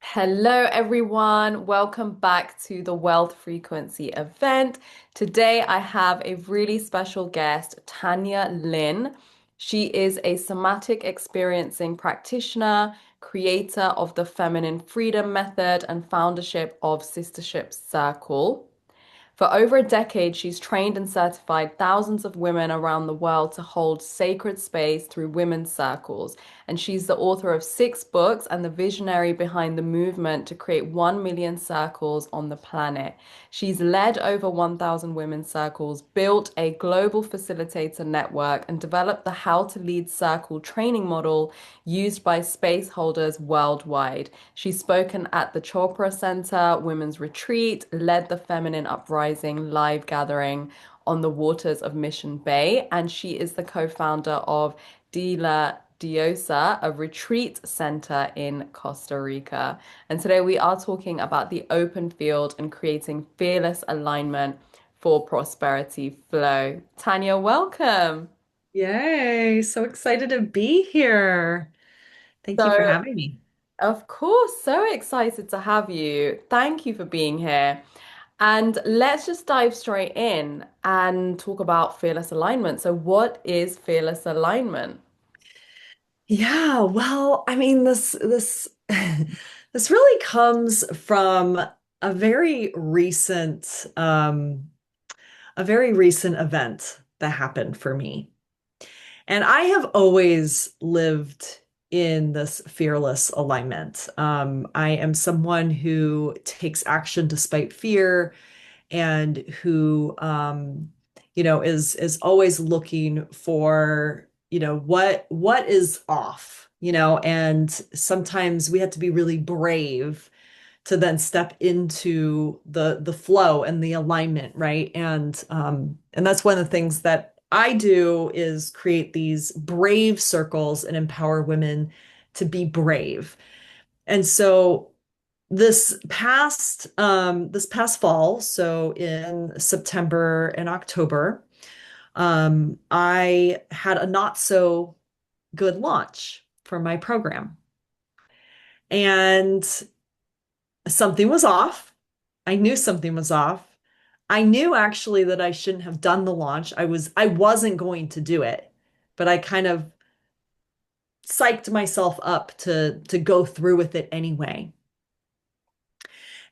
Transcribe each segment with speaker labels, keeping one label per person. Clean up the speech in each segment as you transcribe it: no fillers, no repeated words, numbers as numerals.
Speaker 1: Hello, everyone. Welcome back to the Wealth Frequency event. Today, I have a really special guest, Tanya Lynn. She is a somatic experiencing practitioner, creator of the Feminine Freedom Method, and foundership of Sistership Circle. For over a decade, she's trained and certified thousands of women around the world to hold sacred space through women's circles. And she's the author of 6 books and the visionary behind the movement to create 1 million circles on the planet. She's led over 1,000 women's circles, built a global facilitator network, and developed the How to Lead Circle training model used by space holders worldwide. She's spoken at the Chopra Center Women's Retreat, led the Feminine Uprising live gathering on the waters of Mission Bay, and she is the co-founder of De La Diosa, a retreat center in Costa Rica. And today we are talking about the open field and creating fearless alignment for prosperity flow. Tanya, welcome.
Speaker 2: Yay, so excited to be here. Thank you for
Speaker 1: So,
Speaker 2: having me.
Speaker 1: of course, so excited to have you. Thank you for being here. And let's just dive straight in and talk about fearless alignment. So, what is fearless alignment?
Speaker 2: Yeah, well, this this really comes from a very recent a very recent event that happened for me. And I have always lived in this fearless alignment. I am someone who takes action despite fear and who is always looking for what is off, and sometimes we have to be really brave to then step into the flow and the alignment, right? And that's one of the things that I do is create these brave circles and empower women to be brave. And so this past fall, so in September and October, I had a not so good launch for my program. And something was off. I knew something was off. I knew actually that I shouldn't have done the launch. I wasn't going to do it, but I kind of psyched myself up to go through with it anyway.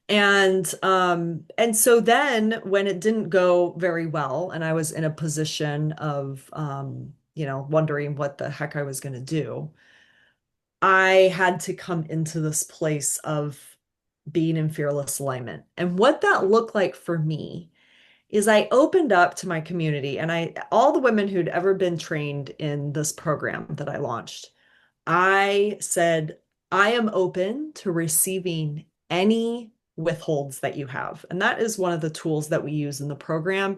Speaker 2: And so then when it didn't go very well and I was in a position of wondering what the heck I was going to do, I had to come into this place of being in fearless alignment. And what that looked like for me is I opened up to my community and I all the women who'd ever been trained in this program that I launched. I said, I am open to receiving any withholds that you have. And that is one of the tools that we use in the program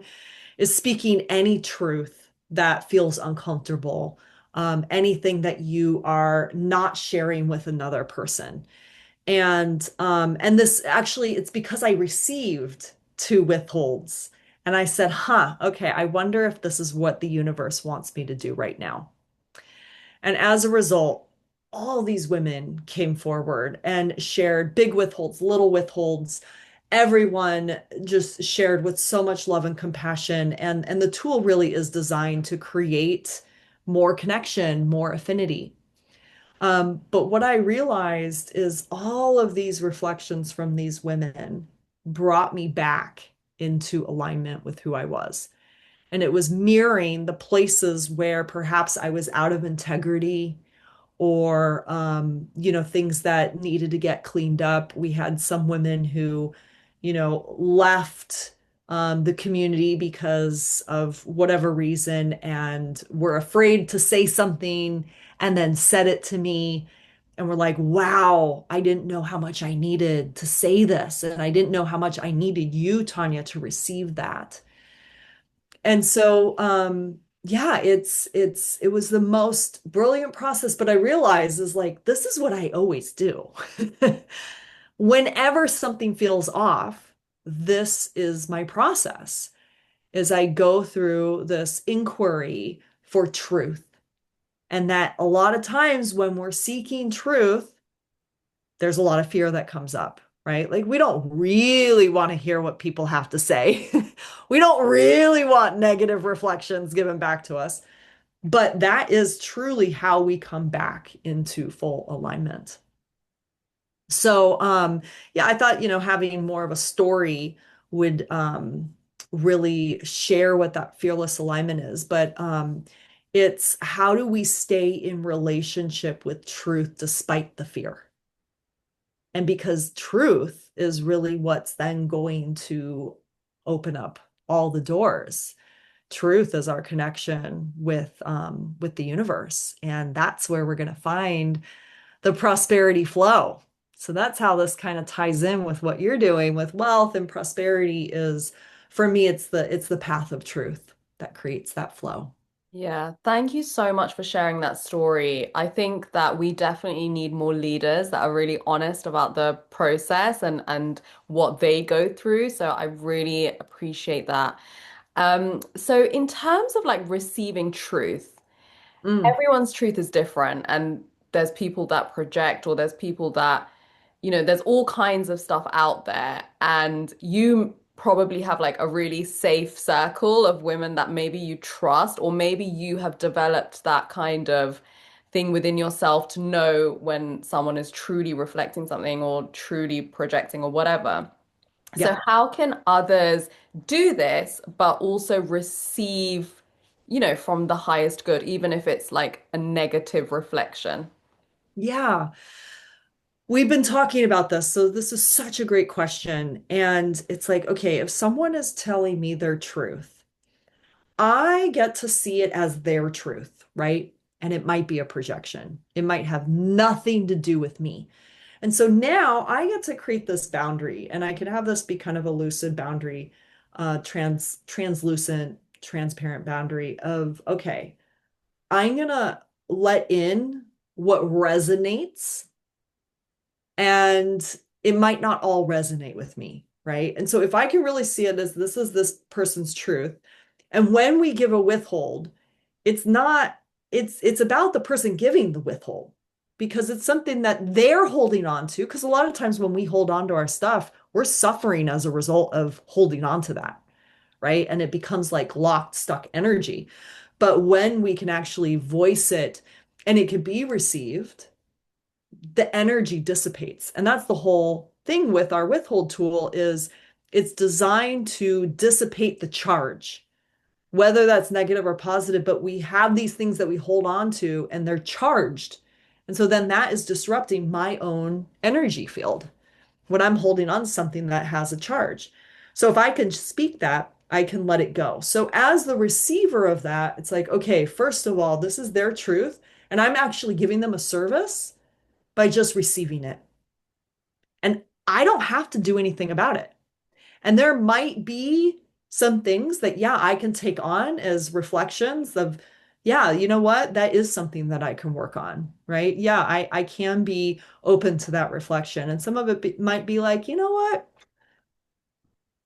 Speaker 2: is speaking any truth that feels uncomfortable, anything that you are not sharing with another person. And this actually, it's because I received 2 withholds. And I said, okay, I wonder if this is what the universe wants me to do right now. And as a result, all these women came forward and shared big withholds, little withholds. Everyone just shared with so much love and compassion. And the tool really is designed to create more connection, more affinity. But what I realized is all of these reflections from these women brought me back into alignment with who I was. And it was mirroring the places where perhaps I was out of integrity or things that needed to get cleaned up. We had some women who left the community because of whatever reason and were afraid to say something and then said it to me. And we're like, wow, I didn't know how much I needed to say this. And I didn't know how much I needed you, Tanya, to receive that. And so, yeah, it was the most brilliant process, but I realized is like, this is what I always do. Whenever something feels off, this is my process, is I go through this inquiry for truth. And that a lot of times when we're seeking truth, there's a lot of fear that comes up, right? Like we don't really want to hear what people have to say. We don't really want negative reflections given back to us. But that is truly how we come back into full alignment. So, yeah, I thought, having more of a story would really share what that fearless alignment is. But it's how do we stay in relationship with truth despite the fear? And because truth is really what's then going to open up all the doors. Truth is our connection with the universe, and that's where we're going to find the prosperity flow. So that's how this kind of ties in with what you're doing with wealth and prosperity is for me it's the path of truth that creates that flow.
Speaker 1: Yeah, thank you so much for sharing that story. I think that we definitely need more leaders that are really honest about the process and what they go through. So I really appreciate that. So in terms of like receiving truth,
Speaker 2: Mm,
Speaker 1: everyone's truth is different, and there's people that project, or there's people that, there's all kinds of stuff out there, and you probably have like a really safe circle of women that maybe you trust, or maybe you have developed that kind of thing within yourself to know when someone is truly reflecting something or truly projecting or whatever. So
Speaker 2: yeah.
Speaker 1: how can others do this, but also receive, from the highest good, even if it's like a negative reflection?
Speaker 2: Yeah. We've been talking about this, so this is such a great question. And it's like, okay, if someone is telling me their truth, I get to see it as their truth, right? And it might be a projection. It might have nothing to do with me. And so now I get to create this boundary, and I can have this be kind of a lucid boundary, translucent, transparent boundary of, okay, I'm gonna let in what resonates, and it might not all resonate with me, right? And so if I can really see it as this is this person's truth, and when we give a withhold, it's not, it's about the person giving the withhold because it's something that they're holding on to. Because a lot of times when we hold on to our stuff, we're suffering as a result of holding on to that, right? And it becomes like locked, stuck energy. But when we can actually voice it and it can be received, the energy dissipates. And that's the whole thing with our withhold tool is it's designed to dissipate the charge, whether that's negative or positive, but we have these things that we hold on to and they're charged. And so then that is disrupting my own energy field when I'm holding on to something that has a charge. So if I can speak that, I can let it go. So as the receiver of that, it's like, okay, first of all, this is their truth. And I'm actually giving them a service by just receiving it. And I don't have to do anything about it. And there might be some things that, yeah, I can take on as reflections of, yeah, you know what? That is something that I can work on, right? Yeah, I can be open to that reflection. And some of it might be like, you know what?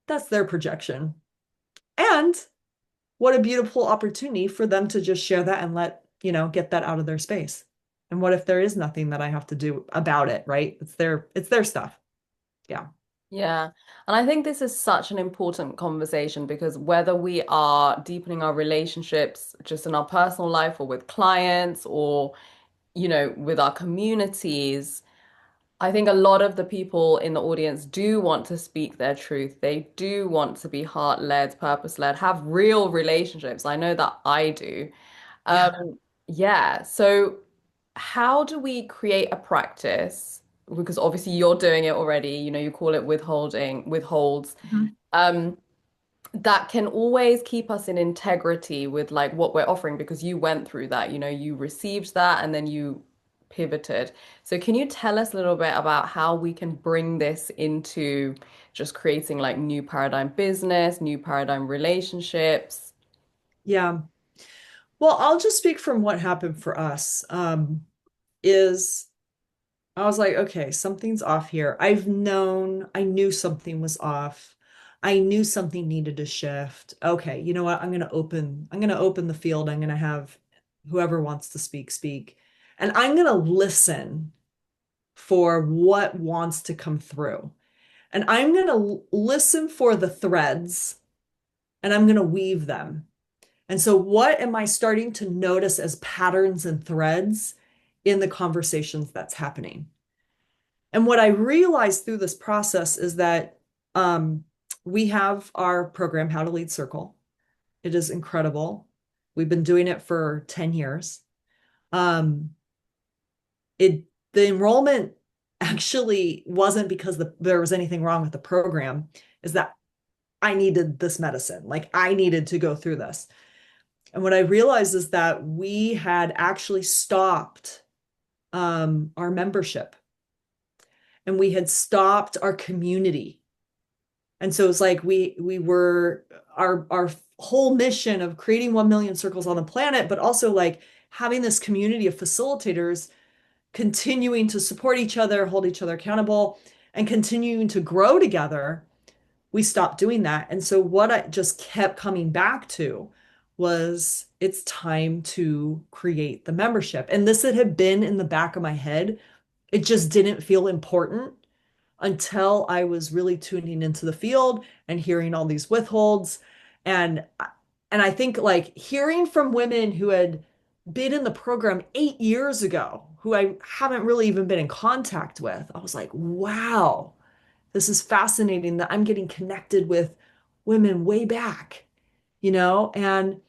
Speaker 2: That's their projection. And what a beautiful opportunity for them to just share that and get that out of their space. And what if there is nothing that I have to do about it, right? It's their stuff. Yeah.
Speaker 1: Yeah. And I think this is such an important conversation because whether we are deepening our relationships just in our personal life or with clients or, with our communities, I think a lot of the people in the audience do want to speak their truth. They do want to be heart-led, purpose-led, have real relationships. I know that I do.
Speaker 2: Yeah.
Speaker 1: Yeah. So how do we create a practice? Because obviously you're doing it already, you call it withholds,
Speaker 2: Mhm.
Speaker 1: um, that can always keep us in integrity with like what we're offering because you went through that, you received that and then you pivoted. So can you tell us a little bit about how we can bring this into just creating like new paradigm business, new paradigm relationships?
Speaker 2: Yeah. Well, I'll just speak from what happened for us. Is I was like, okay, something's off here. I knew something was off. I knew something needed to shift. Okay, you know what? I'm gonna open the field. I'm gonna have whoever wants to speak, speak. And I'm gonna listen for what wants to come through. And I'm going to listen for the threads and I'm going to weave them. And so, what am I starting to notice as patterns and threads in the conversations that's happening? And what I realized through this process is that um, we have our program, How to Lead Circle. It is incredible. We've been doing it for 10 years. Um, the enrollment actually wasn't because there was anything wrong with the program, is that I needed this medicine. Like I needed to go through this. And what I realized is that we had actually stopped our membership and we had stopped our community. And so it's like we were our whole mission of creating 1 million circles on the planet, but also like having this community of facilitators continuing to support each other, hold each other accountable, and continuing to grow together. We stopped doing that. And so what I just kept coming back to was it's time to create the membership. And this had been in the back of my head. It just didn't feel important until I was really tuning into the field and hearing all these withholds. And and I think like hearing from women who had been in the program 8 years ago, who I haven't really even been in contact with, I was like, wow, this is fascinating that I'm getting connected with women way back, and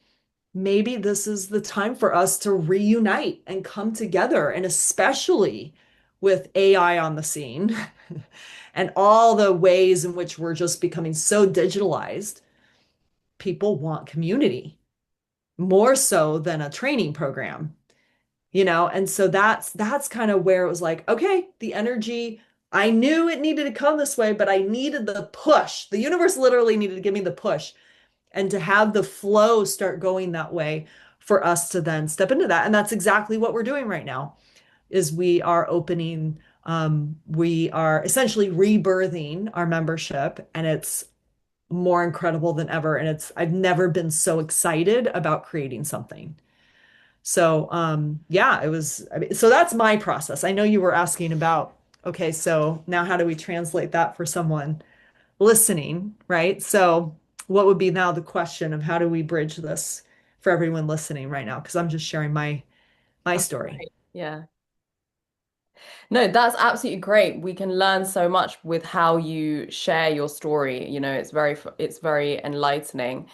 Speaker 2: maybe this is the time for us to reunite and come together, and especially with AI on the scene and all the ways in which we're just becoming so digitalized, people want community more so than a training program, and so that's kind of where it was like, okay, the energy, I knew it needed to come this way, but I needed the push. The universe literally needed to give me the push and to have the flow start going that way for us to then step into that. And that's exactly what we're doing right now is we are essentially rebirthing our membership, and it's more incredible than ever. And I've never been so excited about creating something. So, yeah, so that's my process. I know you were asking about, okay, so now how do we translate that for someone listening, right? So, what would be now the question of how do we bridge this for everyone listening right now? Because I'm just sharing my
Speaker 1: That's
Speaker 2: story.
Speaker 1: great. Yeah. No, that's absolutely great. We can learn so much with how you share your story. It's very enlightening.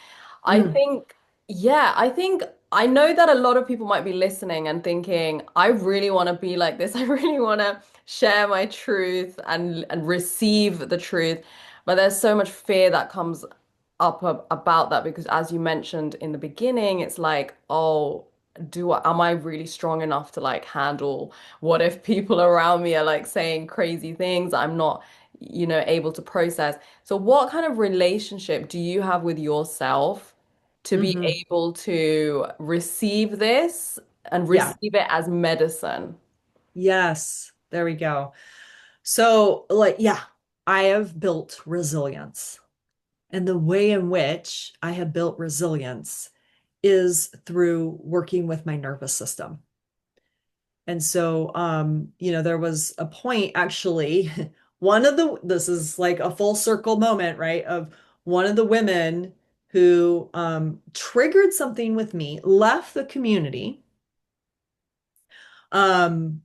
Speaker 1: I
Speaker 2: Mm,
Speaker 1: think, yeah, I think I know that a lot of people might be listening and thinking, I really want to be like this. I really want to share my truth and receive the truth. But there's so much fear that comes about that because as you mentioned in the beginning, it's like, oh, am I really strong enough to like handle what if people around me are like saying crazy things I'm not, able to process. So what kind of relationship do you have with yourself to be
Speaker 2: hmm.
Speaker 1: able to receive this and
Speaker 2: Yeah.
Speaker 1: receive it as medicine?
Speaker 2: Yes. There we go. So, like, yeah, I have built resilience. And the way in which I have built resilience is through working with my nervous system. And so, there was a point actually, this is like a full circle moment, right? Of one of the women who triggered something with me, left the community, um,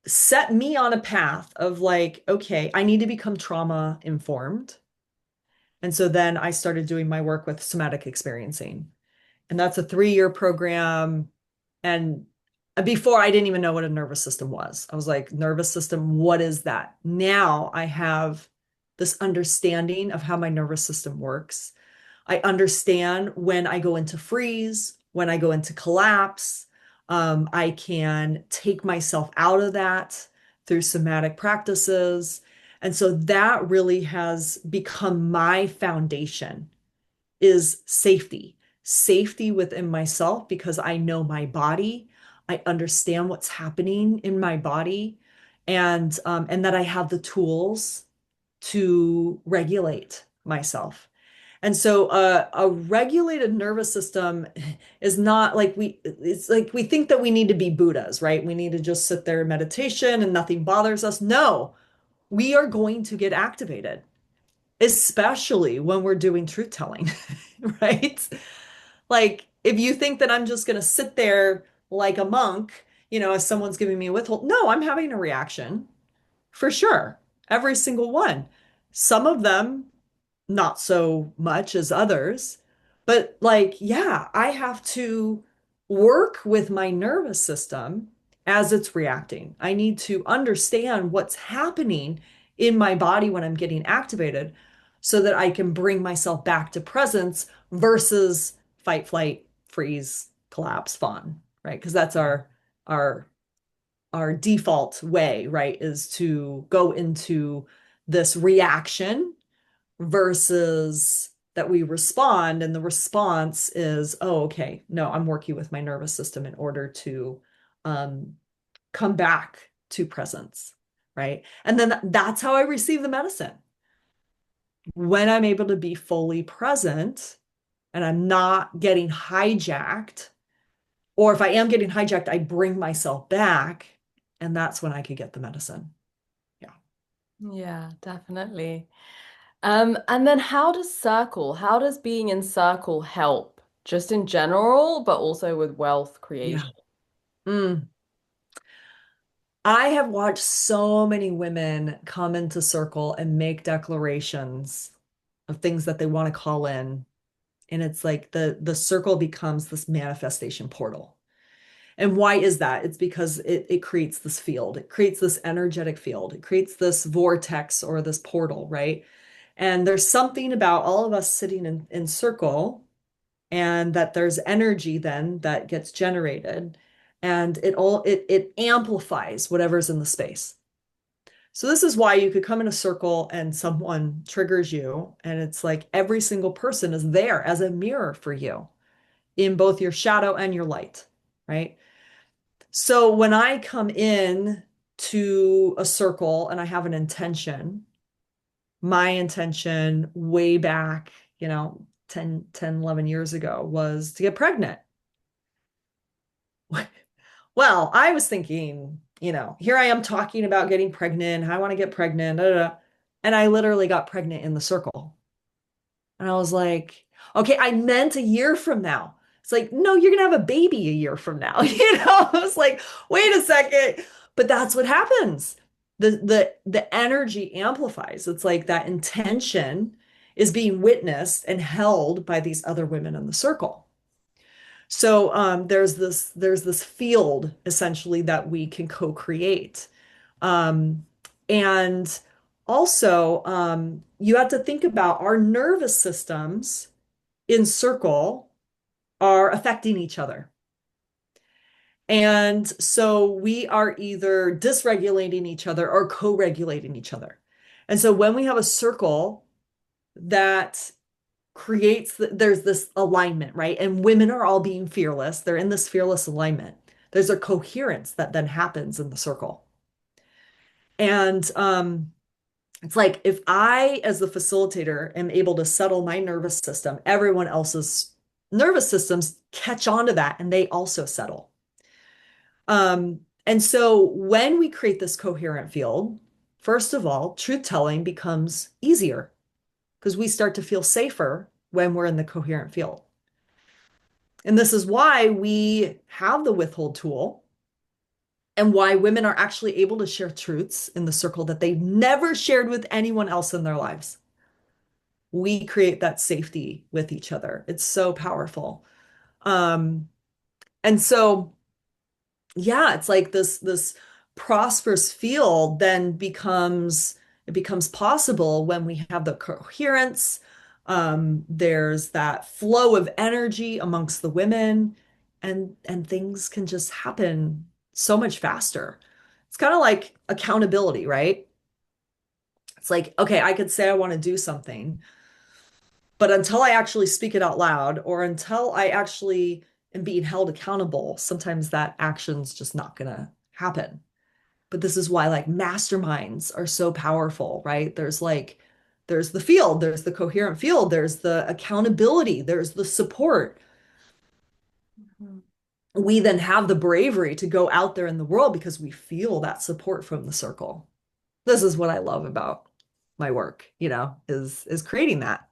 Speaker 2: set me on a path of like, okay, I need to become trauma informed. And so then I started doing my work with somatic experiencing. And that's a 3-year program. And before I didn't even know what a nervous system was. I was like, nervous system, what is that? Now I have this understanding of how my nervous system works. I understand when I go into freeze, when I go into collapse. I can take myself out of that through somatic practices. And so that really has become my foundation is safety within myself because I know my body. I understand what's happening in my body, and that I have the tools to regulate myself. And so a regulated nervous system is not like it's like we think that we need to be Buddhas, right? We need to just sit there in meditation and nothing bothers us. No, we are going to get activated, especially when we're doing truth telling, right? Like if you think that I'm just going to sit there like a monk, as someone's giving me a withhold, no, I'm having a reaction for sure. Every single one. Some of them not so much as others. But like, yeah, I have to work with my nervous system as it's reacting. I need to understand what's happening in my body when I'm getting activated so that I can bring myself back to presence versus fight, flight, freeze, collapse, fawn, right? Because that's our our default way, right, is to go into this reaction versus that we respond. And the response is, oh, okay, no, I'm working with my nervous system in order to um, come back to presence. Right. And then that's how I receive the medicine. When I'm able to be fully present and I'm not getting hijacked, or if I am getting hijacked, I bring myself back. And that's when I could get the medicine. Yeah.
Speaker 1: Yeah, definitely. And then how does being in circle help? Just in general, but also with wealth
Speaker 2: Yeah.
Speaker 1: creation.
Speaker 2: Mm. I have watched so many women come into circle and make declarations of things that they want to call in. And it's like the circle becomes this manifestation portal. And why is that? It's because it creates this field. It creates this energetic field. It creates this vortex or this portal, right? And there's something about all of us sitting in circle and that there's energy then that gets generated and it amplifies whatever's in the space. So this is why you could come in a circle and someone triggers you, and it's like every single person is there as a mirror for you in both your shadow and your light, right? So when I come in to a circle and I have an intention, my intention way back, 11 years ago was to get pregnant. Well, I was thinking, here I am talking about getting pregnant. I want to get pregnant. Da, da, da. And I literally got pregnant in the circle. And I was like, okay, I meant a year from now. It's like, no, you're gonna have a baby a year from now. I was like, wait a second. But that's what happens. The energy amplifies. It's like that intention is being witnessed and held by these other women in the circle. So there's this field essentially that we can co-create. Um, and also you have to think about our nervous systems in circle are affecting each other. And so we are either dysregulating each other or co-regulating each other. And so when we have a circle that there's this alignment, right? And women are all being fearless. They're in this fearless alignment. There's a coherence that then happens in the circle. And it's like if I, as the facilitator, am able to settle my nervous system, everyone else's nervous systems catch on to that and they also settle. And so when we create this coherent field, first of all, truth telling becomes easier because we start to feel safer when we're in the coherent field. And this is why we have the withhold tool and why women are actually able to share truths in the circle that they've never shared with anyone else in their lives. We create that safety with each other. It's so powerful. Um, and so yeah, it's like this prosperous field then becomes possible when we have the coherence. There's that flow of energy amongst the women, and things can just happen so much faster. It's kind of like accountability, right? It's like, okay, I could say I want to do something, but until I actually speak it out loud or until I actually am being held accountable, sometimes that action's just not gonna happen. But this is why like masterminds are so powerful, right? There's like there's the field, there's the coherent field, there's the accountability, there's the support.
Speaker 1: Mhm.
Speaker 2: We then have the bravery to go out there in the world because we feel that support from the circle. This is what I love about my work, is creating that.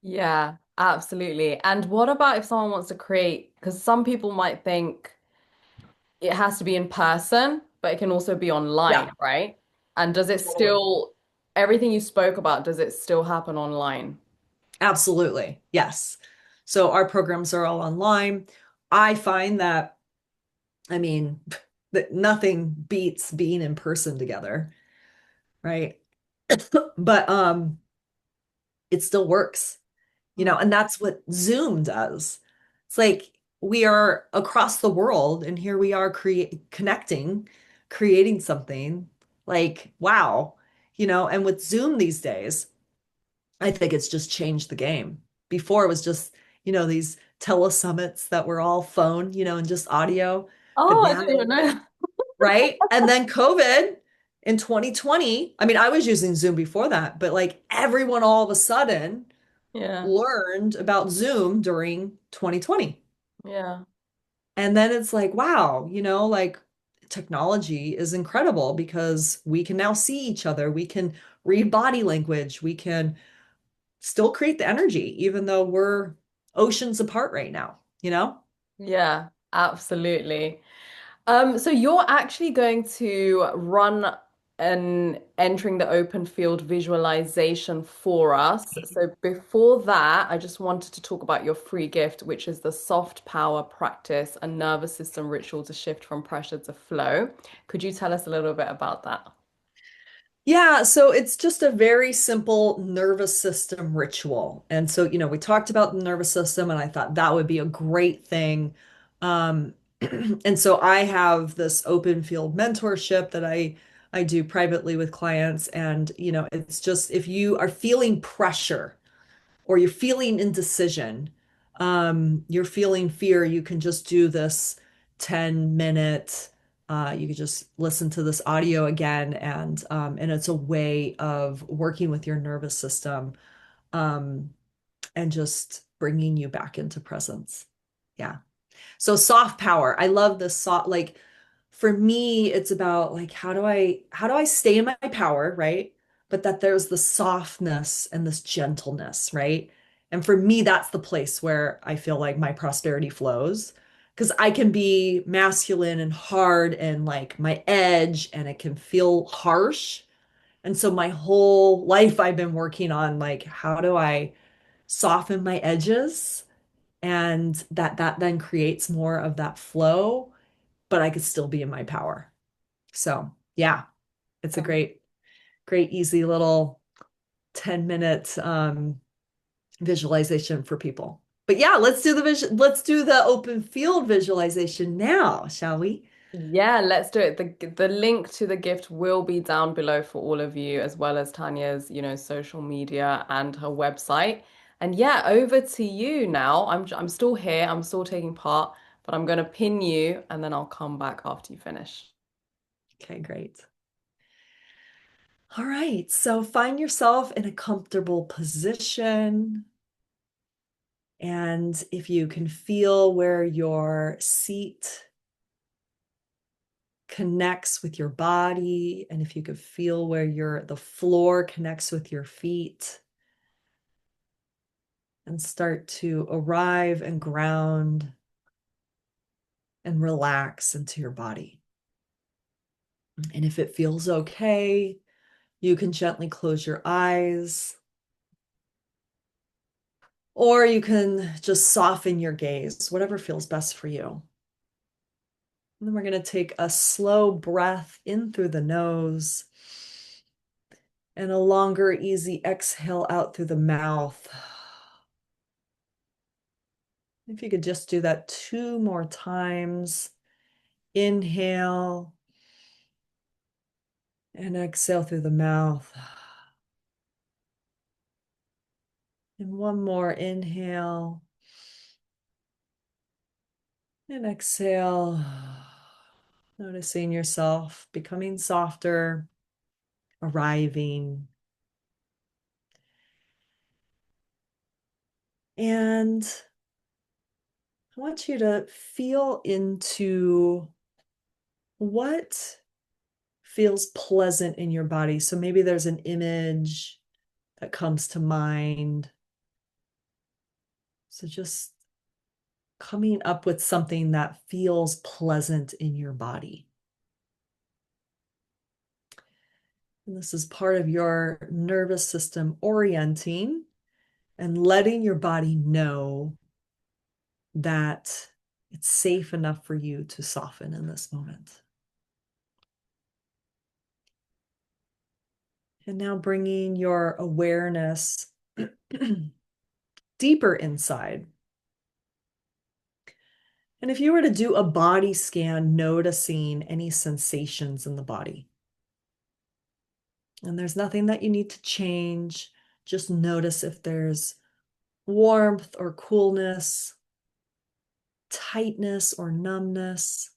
Speaker 1: Yeah, absolutely. And what about if someone wants to create, because some people might think it has to be in person, but it can also be online,
Speaker 2: Yeah,
Speaker 1: right? And does it
Speaker 2: totally.
Speaker 1: still, everything you spoke about, does it still happen online?
Speaker 2: Absolutely. Yes. So our programs are all online. I find that, I mean, that nothing beats being in person together, right? But it still works,
Speaker 1: Mm.
Speaker 2: and that's what Zoom does. It's like we are across the world and here we are connecting, creating something like wow, and with Zoom these days, I think it's just changed the game. Before it was just, these telesummits that were all phone, and just audio. But
Speaker 1: Oh, I
Speaker 2: now,
Speaker 1: didn't even know.
Speaker 2: right? And then COVID in 2020, I mean, I was using Zoom before that, but like everyone all of a sudden
Speaker 1: Yeah,
Speaker 2: learned about Zoom during 2020.
Speaker 1: yeah,
Speaker 2: And then it's like, wow, like technology is incredible because we can now see each other. We can read body language. We can still create the energy, even though we're oceans apart right now, you know?
Speaker 1: yeah, absolutely. So you're actually going to run an entering the open field visualization for us. So before that, I just wanted to talk about your free gift, which is the soft power practice, a nervous system ritual to shift from pressure to flow. Could you tell us a little bit about that?
Speaker 2: Yeah, so it's just a very simple nervous system ritual. And so, we talked about the nervous system, and I thought that would be a great thing. Um, and so I have this open field mentorship that I do privately with clients. And, it's just if you are feeling pressure, or you're feeling indecision, you're feeling fear, you can just do this 10-minute. You could just listen to this audio again, and it's a way of working with your nervous system, um, and just bringing you back into presence. Yeah. So soft power. I love this soft, like for me, it's about like how do I stay in my power, right? But that there's the softness and this gentleness, right? And for me, that's the place where I feel like my prosperity flows. Because I can be masculine and hard and like my edge, and it can feel harsh. And so my whole life I've been working on like how do I soften my edges, and that then creates more of that flow, but I could still be in my power. So, yeah, it's a great, easy little 10-minute visualization for people. But yeah, let's do the open field visualization now, shall we?
Speaker 1: Yeah, let's do it. The link to the gift will be down below for all of you, as well as Tanya's, social media and her website. And yeah, over to you now. I'm still here. I'm still taking part, but I'm gonna pin you and then I'll come back after you finish.
Speaker 2: Okay, great. All right, so find yourself in a comfortable position. And if you can feel where your seat connects with your body, and if you could feel where the floor connects with your feet, and start to arrive and ground and relax into your body. And if it feels okay, you can gently close your eyes, or you can just soften your gaze, whatever feels best for you. And then we're going to take a slow breath in through the nose and a longer, easy exhale out through the mouth. If you could just do that 2 more times. Inhale and exhale through the mouth. And one more inhale and exhale. Noticing yourself becoming softer, arriving. And I want you to feel into what feels pleasant in your body. So maybe there's an image that comes to mind. So just coming up with something that feels pleasant in your body. And this is part of your nervous system orienting and letting your body know that it's safe enough for you to soften in this moment. And now bringing your awareness deeper inside. And if you were to do a body scan, noticing any sensations in the body, and there's nothing that you need to change, just notice if there's warmth or coolness, tightness or numbness,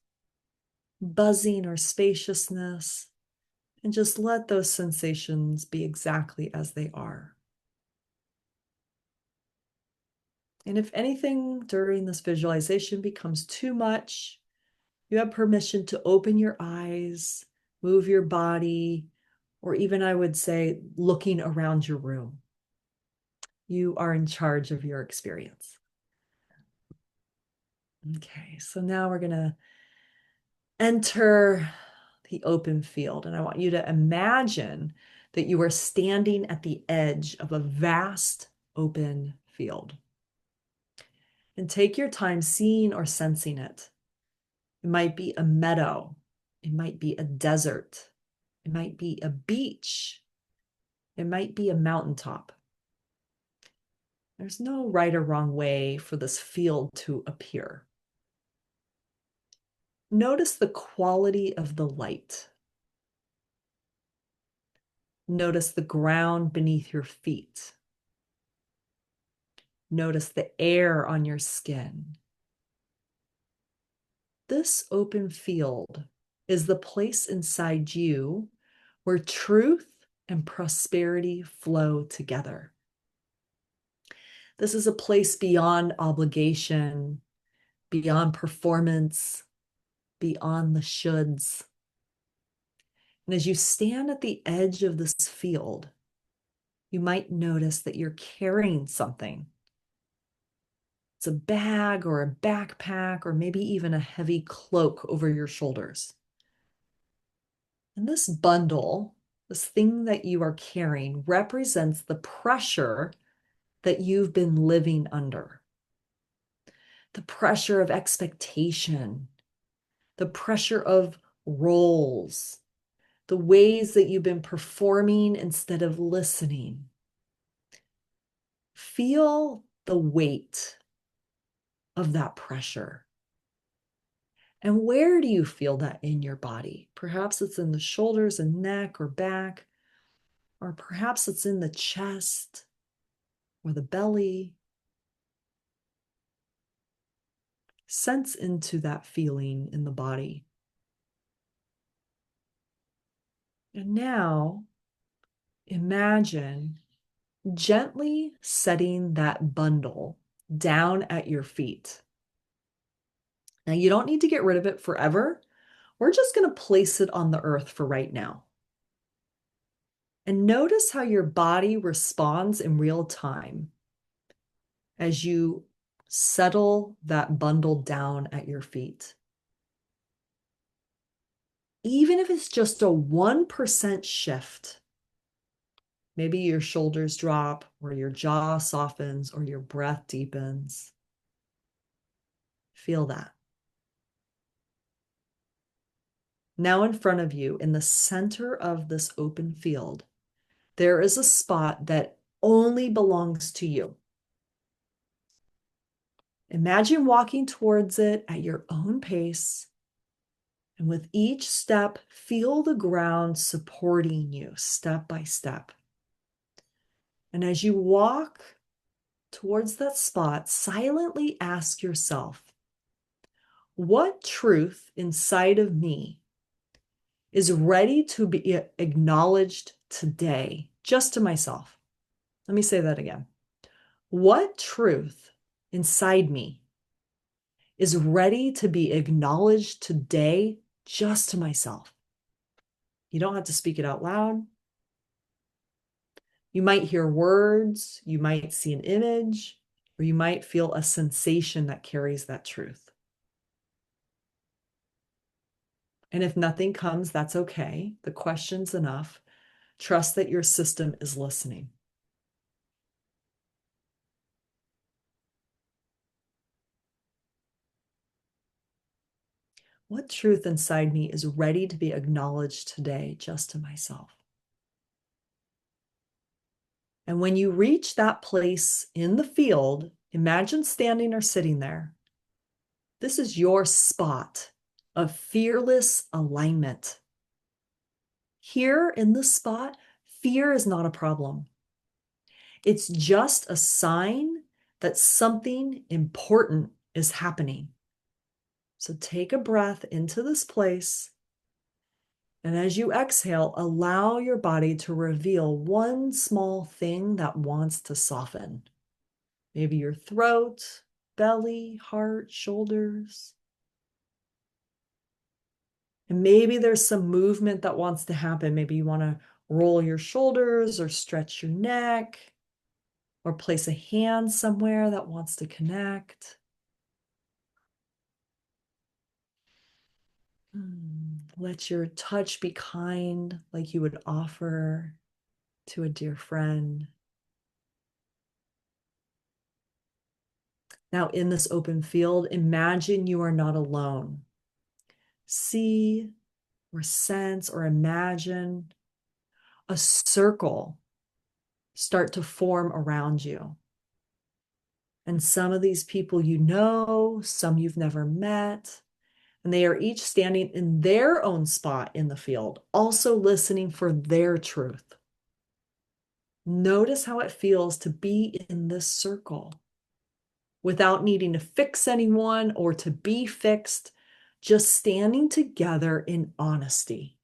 Speaker 2: buzzing or spaciousness, and just let those sensations be exactly as they are. And if anything during this visualization becomes too much, you have permission to open your eyes, move your body, or even I would say looking around your room. You are in charge of your experience. Okay, so now we're going to enter the open field. And I want you to imagine that you are standing at the edge of a vast open field. And take your time seeing or sensing it. It might be a meadow. It might be a desert. It might be a beach. It might be a mountaintop. There's no right or wrong way for this field to appear. Notice the quality of the light. Notice the ground beneath your feet. Notice the air on your skin. This open field is the place inside you where truth and prosperity flow together. This is a place beyond obligation, beyond performance, beyond the shoulds. And as you stand at the edge of this field, you might notice that you're carrying something. It's a bag or a backpack, or maybe even a heavy cloak over your shoulders. And this bundle, this thing that you are carrying, represents the pressure that you've been living under. The pressure of expectation, the pressure of roles, the ways that you've been performing instead of listening. Feel the weight of that pressure. And where do you feel that in your body? Perhaps it's in the shoulders and neck or back, or perhaps it's in the chest or the belly. Sense into that feeling in the body. And now imagine gently setting that bundle down at your feet. Now, you don't need to get rid of it forever. We're just going to place it on the earth for right now. And notice how your body responds in real time as you settle that bundle down at your feet. Even if it's just a 1% shift, maybe your shoulders drop, or your jaw softens, or your breath deepens. Feel that. Now, in front of you, in the center of this open field, there is a spot that only belongs to you. Imagine walking towards it at your own pace. And with each step, feel the ground supporting you step by step. And as you walk towards that spot, silently ask yourself, what truth inside of me is ready to be acknowledged today, just to myself? Let me say that again. What truth inside me is ready to be acknowledged today just to myself? You don't have to speak it out loud. You might hear words, you might see an image, or you might feel a sensation that carries that truth. And if nothing comes, that's okay. The question's enough. Trust that your system is listening. What truth inside me is ready to be acknowledged today just to myself? And when you reach that place in the field, imagine standing or sitting there. This is your spot of fearless alignment. Here in this spot, fear is not a problem. It's just a sign that something important is happening. So take a breath into this place. And as you exhale, allow your body to reveal one small thing that wants to soften. Maybe your throat, belly, heart, shoulders. And maybe there's some movement that wants to happen. Maybe you want to roll your shoulders or stretch your neck or place a hand somewhere that wants to connect. Let your touch be kind, like you would offer to a dear friend. Now, in this open field, imagine you are not alone. See or sense or imagine a circle start to form around you. And some of these people you know, some you've never met, and they are each standing in their own spot in the field, also listening for their truth. Notice how it feels to be in this circle without needing to fix anyone or to be fixed, just standing together in honesty.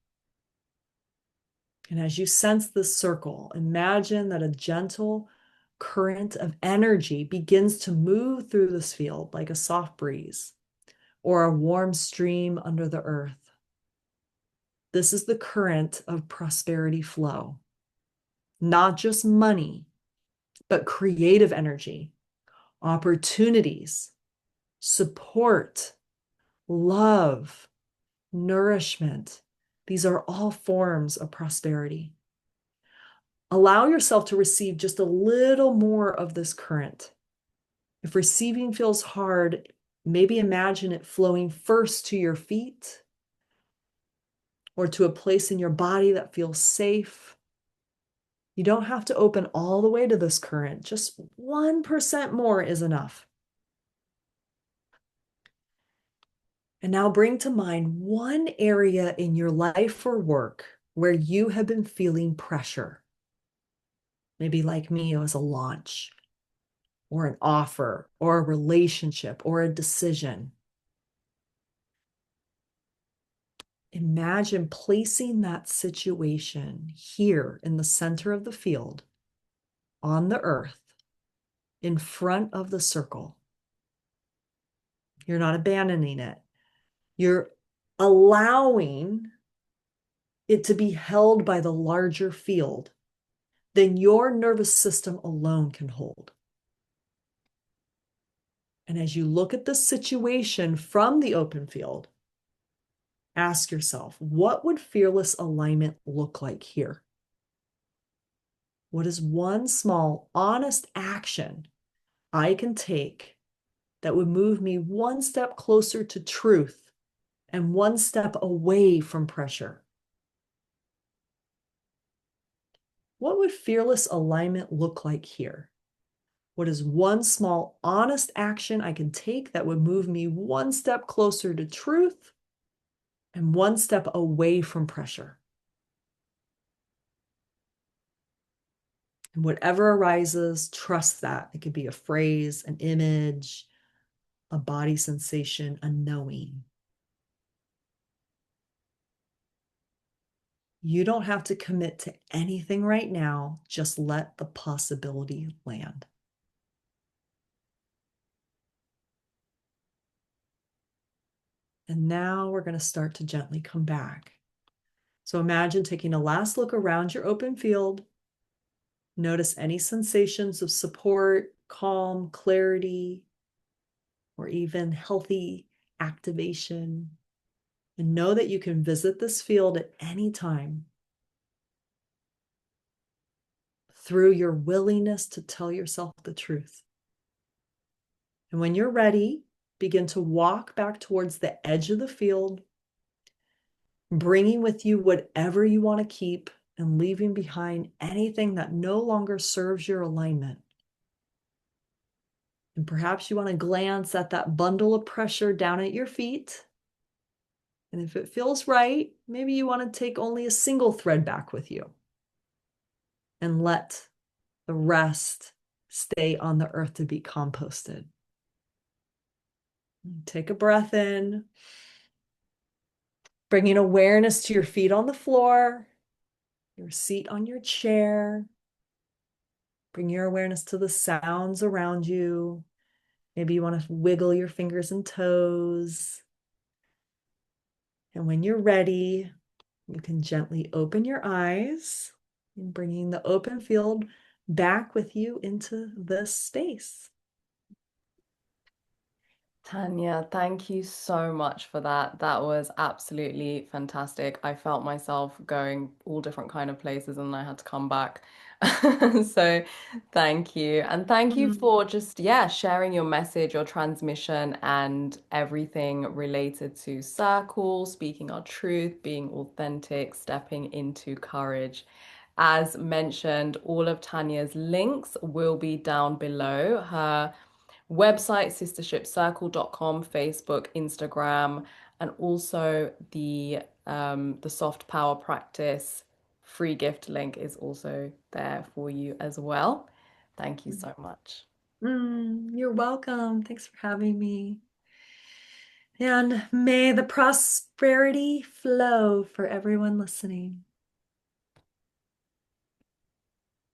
Speaker 2: And as you sense this circle, imagine that a gentle current of energy begins to move through this field like a soft breeze or a warm stream under the earth. This is the current of prosperity flow, not just money, but creative energy, opportunities, support, love, nourishment. These are all forms of prosperity. Allow yourself to receive just a little more of this current. If receiving feels hard, maybe imagine it flowing first to your feet or to a place in your body that feels safe. You don't have to open all the way to this current. Just 1% more is enough. And now bring to mind one area in your life or work where you have been feeling pressure. Maybe like me, it was a launch or an offer or a relationship or a decision. Imagine placing that situation here in the center of the field, on the earth, in front of the circle. You're not abandoning it. You're allowing it to be held by the larger field than your nervous system alone can hold. And as you look at the situation from the open field, ask yourself, what would fearless alignment look like here? What is one small, honest action I can take that would move me one step closer to truth and one step away from pressure? What would fearless alignment look like here? What is one small, honest action I can take that would move me one step closer to truth and one step away from pressure? And whatever arises, trust that. It could be a phrase, an image, a body sensation, a knowing. You don't have to commit to anything right now. Just let the possibility land. And now we're going to start to gently come back. So imagine taking a last look around your open field. Notice any sensations of support, calm, clarity, or even healthy activation. And know that you can visit this field at any time through your willingness to tell yourself the truth. And when you're ready, begin to walk back towards the edge of the field, bringing with you whatever you want to keep and leaving behind anything that no longer serves your alignment. And perhaps you want to glance at that bundle of pressure down at your feet. And if it feels right, maybe you want to take only a single thread back with you and let the rest stay on the earth to be composted. Take a breath in, bringing awareness to your feet on the floor, your seat on your chair. Bring your awareness to the sounds around you. Maybe you want to wiggle your fingers and toes. And when you're ready, you can gently open your eyes and bringing the open field back with you into this space.
Speaker 1: Tanya, thank you so much for that. That was absolutely fantastic. I felt myself going all different kind of places and I had to come back. So thank you. And thank you
Speaker 2: Mm.
Speaker 1: for just, yeah, sharing your message, your transmission, and everything related to circle, speaking our truth, being authentic, stepping into courage. As mentioned, all of Tanya's links will be down below. Her website, sistershipcircle.com, Facebook, Instagram, and also the soft power practice free gift link is also there for you as well. Thank you so much.
Speaker 2: You're welcome. Thanks for having me. And may the prosperity flow for everyone listening.